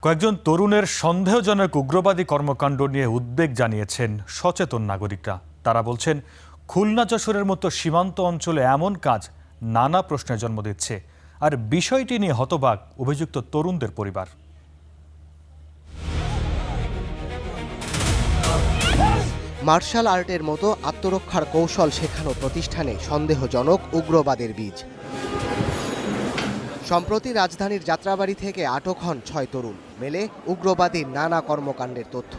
কয়েকজন তরুণের সন্দেহজনক উগ্রবাদী কর্মকাণ্ড নিয়ে উদ্বেগ জানিয়েছেন সচেতন নাগরিকরা। তারা বলছেন, খুলনা যশোরের মতো সীমান্ত অঞ্চলে এমন কাজ নানা প্রশ্নের জন্ম দিচ্ছে। আর বিষয়টি নিয়ে হতবাক অভিযুক্ত তরুণদের পরিবার। মার্শাল আর্টের মতো আত্মরক্ষার কৌশল শেখানো প্রতিষ্ঠানে সন্দেহজনক উগ্রবাদের বীজ। সম্প্রতি রাজধানীর যাত্রাবাড়ি থেকে আটক হন ৬ তরুণ। মেলে উগ্রবাদীর নানা কর্মকাণ্ডের তথ্য।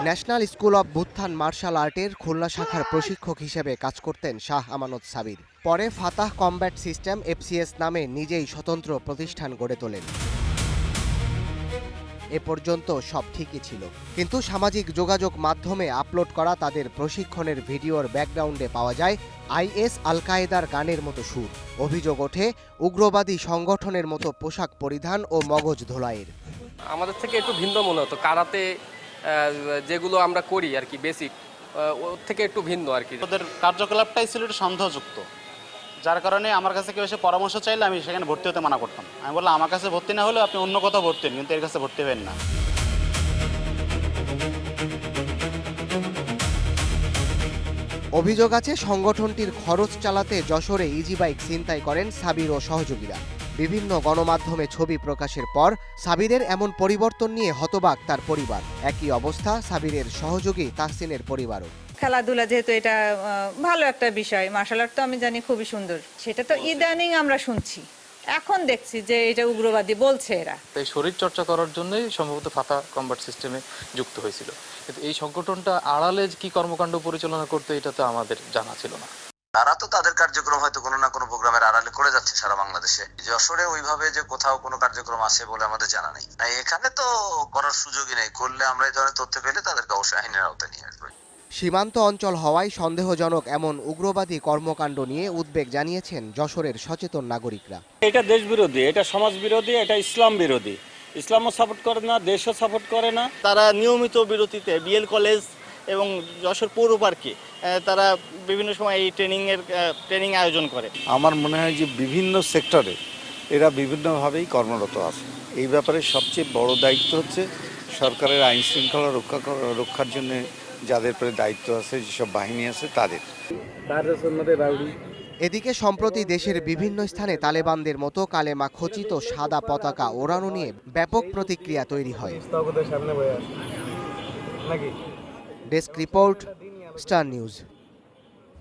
ন্যাশনাল স্কুল অব বুত্থান মার্শাল আর্টের খুলনা শাখার প্রশিক্ষক হিসেবে কাজ করতেন শাহ আমানত সাবির। পরে ফাতাহ কমব্যাট সিস্টেম FCS নামে নিজেই স্বতন্ত্র প্রতিষ্ঠান গড়ে তোলেন। এ পর্যন্ত সব ঠিকই ছিল, কিন্তু সামাজিক যোগাযোগ মাধ্যমে আপলোড করা তাদের প্রশিক্ষণের ভিডিওর ব্যাকগ্রাউন্ডে পাওয়া যায় IS আল কায়েদার গানের মতো সুর। অভিযোগ ওঠে উগ্রবাদী সংগঠনের মতো পোশাক পরিধান ও মগজ ধোলাইয়ের। আমাদের থেকে একটু ভিন্ন মনে হতো কারাতে যেগুলো আমরা করি আর কি, বেসিক ওর থেকে একটু ভিন্ন আর কি। ওদের কার্যকলাপটাই ছিল একটু সন্দেহযুক্ত, যার কারণে আমার কাছে কেউ এসে পরামর্শ চাইলে আমি সেখানে ভর্তি হতে মানা করতাম। আমি বললাম, আমার কাছে ভর্তি না হলেও আপনি অন্য কোথাও ভর্তি হন, কিন্তু এর কাছে ভর্তি হবেন না। অভিযোগ আছে সংগঠনটির খরচ চালাতে যশোরে ইজি বাইক ছিনতাই করেন সাবির ও সহযোগীরা। বিভিন্ন গণমাধ্যমে ছবি প্রকাশের পর সাবিরের এমন পরিবর্তন নিয়ে হতবাক তার পরিবার। একই অবস্থা সাবিরের সহযোগী তাহসিনের পরিবারও। খেলাধুলা যেহেতু এটা ভালো একটা বিষয়, মার্শাল আর্ট তো আমি জানি খুবই সুন্দর, সেটা তো ইদানিং আমরা শুনছি, এখন দেখছি যে এটা উগ্রবাদী বলছে এরা। এই শরীর চর্চা করার জন্যই সম্ভবত ফাতাহ কমব্যাট সিস্টেমে যুক্ত হয়েছিল, কিন্তু এই সংগঠনটা আড়ালে কি কর্মকাণ্ড পরিচালনা করতে এটা তো আমাদের জানা ছিল না। তারা তো তাদের কার্যক্রম হয়তো কোনো না কোনো প্রোগ্রামের আড়ালে করে যাচ্ছে সারা বাংলাদেশে। যশোরে ওইভাবে যে কোথাও কোনো কার্যক্রম আছে বলে আমাদের জানা নেই। এখানে তো করার সুযোগই নেই। করলে আমরা এই ধরনের তথ্য পেলে তাদেরকে অবশ্যই আইনের আওতায় নিয়ে আসবো। সীমান্ত অঞ্চল হওয়ায় সন্দেহজনক এমন উগ্রবাদী কর্মকাণ্ড নিয়ে উদ্বেগ জানিয়েছেন যশোরের সচেতন নাগরিকরা। এটা দেশ বিরোধী, এটা সমাজ বিরোধী, এটা ইসলাম বিরোধী। ইসলামও সাপোর্ট করে না, দেশও সাপোর্ট করে না। তারা নিয়মিত বিরতিতে BL কলেজ এবং যশোর পৌর পার্কে তারা বিভিন্ন সময় এই ট্রেনিং আয়োজন করে। আমার মনে হয় যে বিভিন্ন সেক্টরে এরা বিভিন্নভাবেই কর্মরত আছে। এই ব্যাপারে সবচেয়ে বড় দায়িত্ব হচ্ছে সরকারের আইন শৃঙ্খলা রক্ষার জন্য যাদের পরে দায়িত্ব আছে, যেসব বাহিনী আছে তাদের। এদিকে সম্প্রতি দেশের বিভিন্ন স্থানে তালেবানদের মতো কালেমা খচিত সাদা পতাকা ওড়ানো নিয়ে ব্যাপক প্রতিক্রিয়া তৈরি হয়। Desk report, star news.